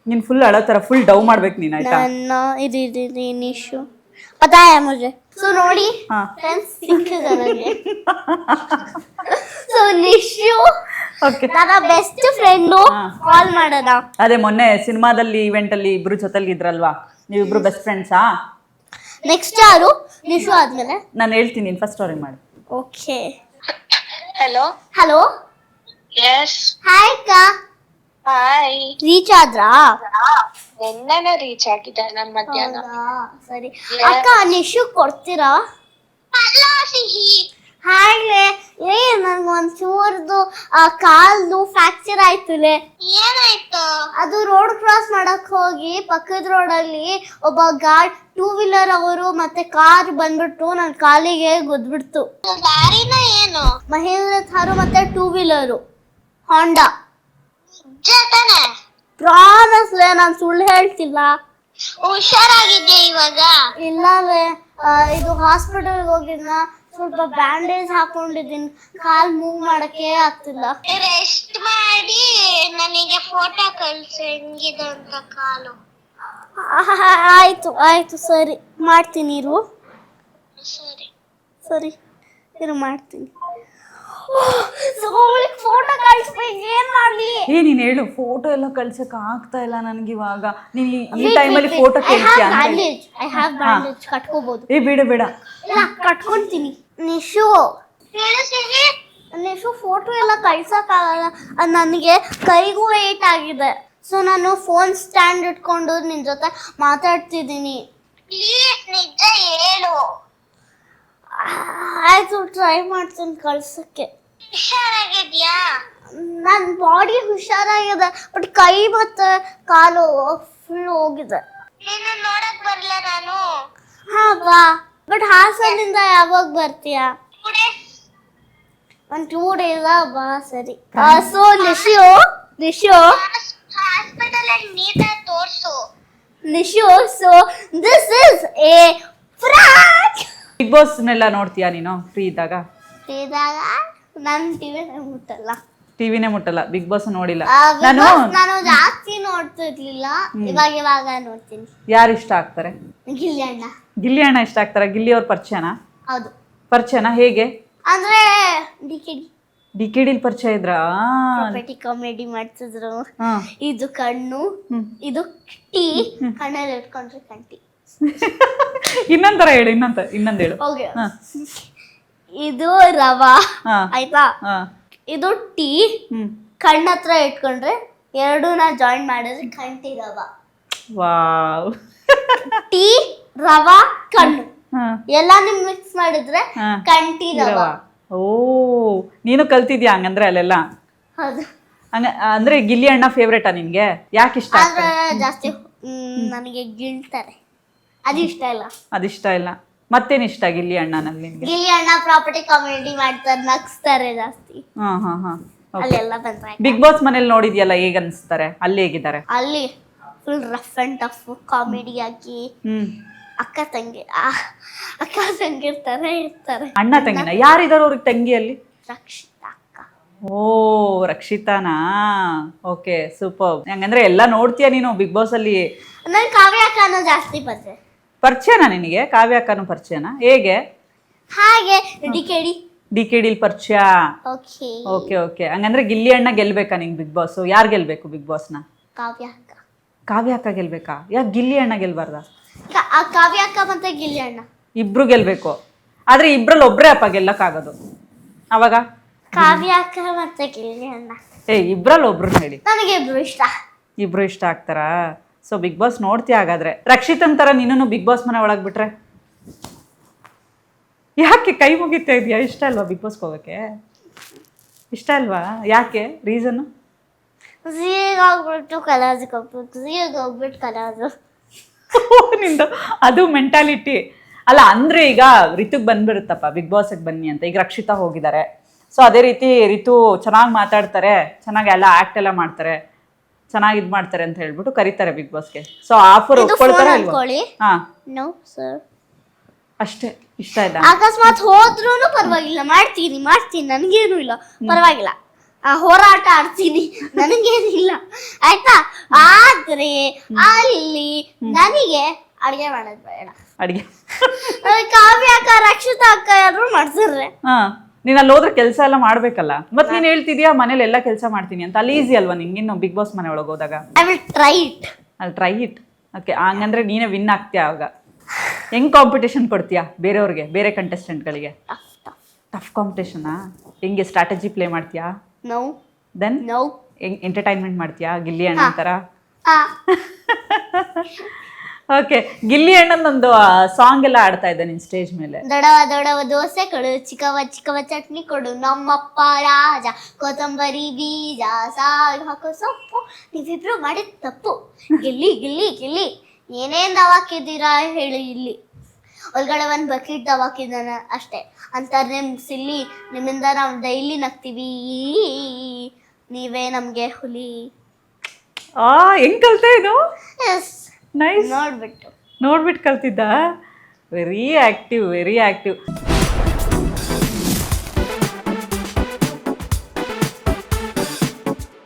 ನೀನ್ ಫುಲ್ ಅಳೋ ತರ ಫುಲ್ ಡೌ ಮಾಡ್ಬೇಕು ನೀನ್ ಆಯ್ತಾ. निशु पता है मुझे सो नोडी फ्रेंड्स सिक्किदारे सो निशु ಓಕೆ ನನ್ನ ಬೆಸ್ಟ್ ಫ್ರೆಂಡ್ ಕಾಲ್ ಮಾಡೋಣ. ಅದೇ ಮೊನ್ನೆ ಸಿನಿಮಾದಲ್ಲಿ ಇವೆಂಟ್ ಅಲ್ಲಿ ಇಬ್ರು ಜೊತೆಲಿ ಇದ್ರಲ್ವಾ, ನೀವಿಬ್ರು ಬೆಸ್ಟ್ ಫ್ರೆಂಡ್ಸಾ? ನೆಕ್ಸ್ಟ್ ಯಾರು? ನಿಶು ಆದ್ಮೇಲೆ ನಾನು ಹೇಳ್ತೀನಿ, ನೀನ್ ಫಸ್ಟ್ ಸ್ಟೋರಿ ಮಾಡಿ. Okay. Hello hello. Yes hi ಅಕ್ಕ. ಹಾಯ್. ರೀಚ್ ಆದ್ರಾ? ನಿನ್ನೆನೆ ರೀಚ್ ಆಗಿದೆ ನಾನು ಮಧ್ಯಾಹ್ನ. ಸರಿ ಅಕ್ಕ, ನಿಶು ಕೊಡ್ತೀರಾ? ಹಾಯ್ಲೆ ಏ ನನ್ಗೊಂದ್ ಚೂರ್ದು ಕಾಲ್ದು ಫ್ರಾಕ್ಚರ್ ಆಯ್ತುಲೆ. ಏನಾಯ್ತು? ಅದು ರೋಡ್ ಕ್ರಾಸ್ ಮಾಡಕ್ ಹೋಗಿ ಪಕ್ಕದ ರೋಡಲ್ಲಿ ಒಬ್ಬ ಟೂ ವೀಲರ್ ಅವರು ಮತ್ತೆ ಕಾರ್ ಬಂದ್ಬಿಟ್ಟು ನನ್ ಕಾಲಿಗೆ ಗುದ್ಬಿಡ್ತು. ದಾರಿನ ಏನು? ಮಹೇಂದ್ರ ಥಾರು ಮತ್ತೆ ಟೂ ವೀಲರು ಹಾಂಡಾ. ಜೊತೆನೆ ಪ್ರಾಮಿಸ್ಲೆ ನಾನ್ ಸುಳ್ಳು ಹೇಳ್ತಿಲ್ಲ. ಹುಷಾರಾಗಿದ್ಯಾ ಇವಾಗ? ಇಲ್ಲವೇ ಇದು ಹಾಸ್ಪಿಟಲ್ಗೆ ಹೋಗಿದ್ನ, ಸ್ವಲ್ಪ ಬ್ಯಾಂಡೇಜ್ ಹಾಕೊಂಡಿದ್ದೀನಿ, ಕಾಲ್ ಮೂವ್ ಮಾಡಕ್ಕೆ ಆಗ್ತಿಲ್ಲ. ರೆಸ್ಟ್ ಮಾಡಿ ನನಗೆ ಫೋಟೋ ಕಳ್ಸು ಹೆಂಗಿದೆ ಅಂತ ಕಾಲು. ಆಯ್ತು ಆಯ್ತು ಸರಿ ಮಾಡ್ತೀನಿ ಇರು. ಸರಿ ಸರಿ ಇರು ಮಾಡ್ತೀನಿ. ಫೋಟೋ ಕಳಿಸ್ಬೇಕು, ಏನ್ ಮಾಡ್ಲಿ? ನೀನ್ ಹೇಳು, ಫೋಟೋ ಎಲ್ಲ ಕಳ್ಸಕ್ ಆಗ್ತಾ ಇಲ್ಲ ನನ್ಗೆ ಇವಾಗ. ನೀನ್ ಈ ಟೈಮಲ್ಲಿ ಫೋಟೋ ಕೇಳ್ತೀಯ? ಐ ಹ್ಯಾವ್ ಬ್ಯಾಂಡೇಜ್ ಕಟ್ಕೋಬಹುದು. ಬೇಡ ಬೇಡ, ಇಲ್ಲ ಕಟ್ಕೊಂತೀನಿ. ನಿಶು ನಿಶು ಫೋಟೋ ಎಲ್ಲ ಕಳ್ಸಕ್ಕಾಗಲ್ಲ, ನನಗೆ ಕೈಗೂ ಏಟ್ ಆಗಿದೆ. ಸೊ ನಾನು ಫೋನ್ ಸ್ಟ್ಯಾಂಡ್ ಇಟ್ಕೊಂಡು ನಿನ್ ಜೊತೆ ಮಾತಾಡ್ತಿದ್ದೀನಿ. ಪ್ಲೀಸ್ ನಿಜ ಹೇಳು. ಆಯ್ತು ಟ್ರೈ ಮಾಡ್ತೀನಿ ಕಳ್ಸಕ್ಕೆ. ಹುಷಾರಾಗಿದ್ಯಾ? ನನ್ನ ಬಾಡಿ ಹುಷಾರಾಗಿದೆ, ಬಟ್ ಕೈ ಮತ್ತೆ ಕಾಲು ಫುಲ್ ಹೋಗಿದೆ. ನೀನು ನೋಡಕ್ ಬರ್ಲ ನಾನು? ಹಾ ಬಾ, ಬಟ್ ಹಾಸನಿಂದ ಯಾವಾಗ ಬರ್ತೀಯಾ? 2 days. ಒಂದು 2 days ಬಾ. ಸರಿ. ಸೊ ನಿಶು ಹಾಸ್ಪಿಟಲ್ ಅಲ್ಲಿ ನೀಟಾಗಿ ತೋರ್ಸು. Nishu so this is a frock. Big ಬಾಸ್ನೆಲ್ಲ ನೋಡ್ತೀಯಾ ನೀನು ಫ್ರೀ ಇದ್ದಾಗ? ಇದಾಗ ನನ್ನ ಟಿವಿ ಮುಟ್ಟಲ್ಲ. ಟಿವಿನೇ ಮುಟ್ಟಲ್ಲ, ಬಿಗ್ ಬಾಸ್ ನೋಡಿಲ್ಲ ನಾನು ಜಾಸ್ತಿ ನೋಡ್ತಿರ್ಲಿಲ್ಲ, ಇವಾಗ ನೋಡ್ತೀನಿ. ಯಾರು ಇಷ್ಟ ಆಗ್ತಾರೆ? ಗಿಲ್ಲಿ ಅಣ್ಣ. ಗಿಲ್ಲಿ ಅಣ್ಣ ಇಷ್ಟ ಆಗ್ತಾರ? ಗಿಲ್ಲಿ ಅವ್ರ ಪರಿಚಯನಾ? ಹೌದು. ಪರಿಚಯನಾ? ಹೇಗೆ? ಅಂದ್ರೆ ಡಿಕೆಡಿಲ್ ಪರಿಚಯ ಇದ್ರಾ? ಕಾಮಿಡಿ ಮಾಡ್ತಿದ್ರು. ಇದು ಕಣ್ಣು, ಇದು ಟೀ, ಕಣ್ಣಲ್ಲಿ ಇಟ್ಕೊಂಡ್ರೆ ಕಂಟಿ. ಇನ್ನೊಂದರ ಹೇಳು, ಇನ್ನೊಂದ್ ಹೇಳು. ಓಕೆ. ಇದು ರವಾ ಆಯ್ತಾ, ಇದು ಟೀ, ಕಣ್ಣ ಹತ್ರ ಇಟ್ಕೊಂಡ್ರೆ ಎರಡೂನ ಜಾಯಿನ್ ಮಾಡಿದ್ರೆ ಕಂಟಿ ರವಾ. ವಾವ್. ಟೀ ರವಾ ಕಣ್ಣು ಎಲ್ಲ ನಿಮ್ ಮಿಕ್ಸ್ ಮಾಡಿದ್ರೆ ಕಂಟಿ ರವಾ. ಓ, ನೀನು ಕಲ್ತಿದ್ಯಾ ಹಂಗಂದ್ರೆ ಅಲ್ಲೆಲ್ಲ? ಹೌದು. ಅಂದ್ರೆ ಗಿಲ್ಲಿ ಅಣ್ಣ ಫೇವ್ರೇಟಾ ನಿನ್ಗೆ? ಯಾಕೆ ಇಷ್ಟ? ಆದ್ರೆ ಜಾಸ್ತಿ ನನಗೆ ಗಿಳ್ತಾರೆ, ಅದು ಇಷ್ಟ ಇಲ್ಲ. ಅದಿಷ್ಟ ಇಲ್ಲ. ಮತ್ತೇನ್ ಇಷ್ಟ ಗಿಲ್ಲಿ ಅಣ್ಣನಲ್ಲಿ ನಿನ್ಗೆ? ಗಿಲ್ಲಿ ಅಣ್ಣ ಪ್ರಾಪರ್ಟಿ ಕಾಮಿಡಿ ಮಾಡ್ತಾರೆ, ನಗ್ಸ್ತಾರೆ ಜಾಸ್ತಿ. ಅಲ್ಲೆಲ್ಲ ಬಂದ್ರೆ ಬಿಗ್ ಬಾಸ್ ಮನೇಲಿ ನೋಡಿದ್ಯಲ್ಲ, ಹೇಗ್ ಅನ್ಸ್ತಾರೆ? ಅಲ್ಲಿ ಹೇಗಿದ್ದಾರೆ? ಅಲ್ಲಿ full rough and tough comedy ಆಗಿ ಅಕ್ಕ ತಂಗಿ ಇರ್ತಾರೆ. ಅಣ್ಣ ತಂಗಿನ? ಯಾರಿದಾರ ಅವ್ರಿಗೆ ತಂಗಿಯಲ್ಲಿ? ರಕ್ಷಿತಾ ಅಕ್ಕ. ಓ, ರಕ್ಷಿತಾನಾ? Okay, super. ಹಂಗಂದ್ರೆ ಎಲ್ಲ ನೋಡ್ತೀಯ ನೀನು ಬಿಗ್ ಬಾಸ್ ಅಲ್ಲಿ? ನನ್ ಕಾವ್ಯ ಅಕ್ಕನೂ ಜಾಸ್ತಿ ಪರಿಚಯನಾ ನಿನಗೆ? ಕಾವ್ಯ ಅಕ್ಕನೂ ಪರಿಚಯನಾ? ಹೇಗೆ? ಹಾಗೆ ಡಿಕೆಡಿಲ್ ಪರಿಚಯ. Okay okay okay. ಹಂಗಂದ್ರೆ ಗಿಲ್ಲಿ ಅಣ್ಣ ಗೆಲ್ಬೇಕಾ ನಿಂಗೆ ಬಿಗ್ ಬಾಸ್? ಯಾರು ಗೆಲ್ಬೇಕು ಬಿಗ್ ಬಾಸ್ನ? ಕಾವ್ಯ ಅಕ್ಕ. ಕಾವ್ಯ ಅಕ್ಕ ಗೆಲ್ಬೇಕಾ? ಯಾಕೆ ಗಿಲ್ಲಿ ಅಣ್ಣ ಗೆಲ್ಬಾರ್ದ? ಕಾವ್ಯ ಅಕ್ಕ ಮತ್ತೆ ಗಿಲ್ಲಿ ಅಣ್ಣ ಇಬ್ರು ಗೆಲ್ಬೇಕು. ಆದ್ರೆ ಇಬ್ರಲ್ಲಿ ಒಬ್ರೇ ಅಪ್ಪ ಗೆಲ್ಲಕ್ಕಾಗೋದು. ಅವಾಗ ಕಾವ್ಯ ಅಕ್ಕ ಮತ್ತೆ ಗಿಲ್ಲಿ ಅಣ್ಣ. ಇಬ್ರಲ್ಲಿ ಒಬ್ರು ಹೇಳಿ. ನನಗೆ ಇಬ್ರು ಇಷ್ಟ ಆಗ್ತಾರಾ? ಸೊ ಬಿಗ್ ಬಾಸ್ ನೋಡ್ತೀಯ ಹಾಗಾದ್ರೆ. ರಕ್ಷಿತನ್ ತರ ನೀನು ಬಿಗ್ ಬಾಸ್ ಮನೆ ಒಳಗ್ ಬಿಟ್ರೆ ಯಾಕೆ ಕೈ ಮುಗಿತಾ ಇದೆಯಾ? ಇಷ್ಟ ಅಲ್ವಾ ಬಿಗ್ ಬಾಸ್ಗೆ ಹೋಗಕ್ಕೆ? ಇಷ್ಟ ಅಲ್ವಾ? ಯಾಕೆ? ರೀಸನ್? ನಿಂದು ಅದು ಮೆಂಟಾಲಿಟಿ ಅಲ್ಲ. ಅಂದ್ರೆ ಈಗ ರಿತುಗ್ ಬಂದ್ಬಿಡುತ್ತಪ್ಪ ಬಿಗ್ ಬಾಸ್ಗೆ ಬನ್ನಿ ಅಂತ. ಈಗ ರಕ್ಷಿತಾ ಹೋಗಿದ್ದಾರೆ, ಸೊ ಅದೇ ರೀತಿ ರಿತು ಚೆನ್ನಾಗಿ ಮಾತಾಡ್ತಾರೆ, ಚೆನ್ನಾಗಿ ಎಲ್ಲ ಆಕ್ಟ್ ಎಲ್ಲ ಮಾಡ್ತಾರೆ, ಚೆನ್ನಾಗಿ ಇದು ಮಾಡ್ತಾರೆ ಅಂತ ಹೇಳ್ಬಿಟ್ಟು ಕರೀತಾರೆ ಬಿಗ್ ಬಾಸ್ಗೆ. ಸೊ ಆಫರ್ ಒಪ್ಕೊಳ್ತಾರೆ ಅಲ್ವಾ? ಹಾ, ಅಷ್ಟೇ. ಇಷ್ಟ ಇಲ್ಲ. ಅಕಸ್ಮಾತ್ ಹೋದ್ರೂ ಪರವಾಗಿಲ್ಲ, ಮಾಡ್ತೀನಿ, ನನಗೇನು ಇಲ್ಲ, ಪರವಾಗಿಲ್ಲ. ಹೋರಾಟ ಆಡ್ತೀನಿ, ನನಗೇನಿಲ್ಲ ಆಯ್ತಾ. ಆದ್ರೆ ಅಲ್ಲಿ ನನಗೆ ಅಡಿಗೆ ಮಾಡೋದ್ ಬೇಡ. ಅಡಿಗೆ ಕಾವ್ಯ ಅಕ್ಕ, ರಕ್ಷಿತಾ ಅಕ್ಕ ಯಾರು ಮಾಡ್ತಾರೆ. ಹಾ, ನೀನ್ ಅಲ್ಲಿ ಹೋದ್ರೆ ಕೆಲಸ ಎಲ್ಲ ಮಾಡ್ಬೇಕಲ್ಲ. ಮತ್ ನೀನ್ ಹೇಳ್ತಿದ್ಯಾ ಮನೇಲಿ ಎಲ್ಲಾ ಕೆಲಸ ಮಾಡ್ತೀನಿ ಅಂತ. ಅಲ್ಲಿ ಈಸಿ ಅಲ್ವಾ ನಿಂಗಿನ್ನು ಬಿಗ್ ಬಾಸ್ ಮನೆ ಒಳಗೆ ಹೋದಾಗ? I will try it. ಅಲ್ಲಿ ಟ್ರೈ ಇಟ್. ಓಕೆ, ಹಂಗಂದ್ರೆ ನೀನೇ ವಿನ್ ಆಗ್ತೀಯ. ಆವಾಗ ಹೆಂಗ್ ಕಾಂಪಿಟೇಷನ್ ಕೊಡ್ತೀಯಾ ಬೇರೆಯವ್ರಿಗೆ, ಬೇರೆ ಕಂಟೆಸ್ಟೆಂಟ್ಗಳಿಗೆ? ಟಫ್ ಕಾಂಪಿಟೇಷನಾ? ಹೆಂಗೆ ಸ್ಟ್ರಾಟಜಿ ಪ್ಲೇ ಮಾಡ್ತೀಯಾ? No then no. ಹೆಂಗ್ ಎಂಟರ್ಟೈನ್ಮೆಂಟ್ ಮಾಡ್ತೀಯಾ ಗಿಲ್ಲಿ ಅಣ್ಣ ಥರ? ಓಕೆ, ಗಿಲ್ಲಿ ಅಣ್ಣನೊಂದು ಸಾಂಗ್ ಎಲ್ಲ ಆಡ್ತಾ ಇದ್ದೆ ನಿನ್ ಸ್ಟೇಜ್ ಮೇಲೆ. ದೊಡವ ದೊಡವ ದೋಸೆ ಕೊಡು, ಚಿಕ್ಕವ ಚಿಕ್ಕವ ಚಟ್ನಿ ಕೊಡು, ನಮ್ಮಪ್ಪ ರಾಜ ಕೊತ್ತಂಬರಿ ಬೀಜ ಸಾರು ಹಾಕೋ ಸೊಪ್ಪು, ನೀವಿಬ್ರು ಮಾಡಿದ ತಪ್ಪು, ಗಿಲ್ಲಿ ಗಿಲ್ಲಿ ಗಿಲ್ಲಿ ಏನೇನ್ ದವಾಕಿದ್ದೀರಾ ಹೇಳಿ ಇಲ್ಲಿ, ಒಳಗಡೆ ಒಂದು ಬಕೆಟ್ ದವಾಕಿದ್ದಾನ ಅಷ್ಟೇ ಅಂತಾರೆ ಸಿಲ್ಲಿ, ನಿಮ್ಮಿಂದ ನಾವು ಡೈಲಿ ನಗ್ತೀವಿ, ನೀವೇ ನಮ್ಗೆ ಹುಲಿ. ಹೆಂಗ್ ಕಲ್ತೆ ಇದು? Yes, nice. ನೋಡ್ಬಿಟ್ಟು ನೋಡ್ಬಿಟ್ಟು ಕಲ್ತಿದ್ದ. Very active, very active.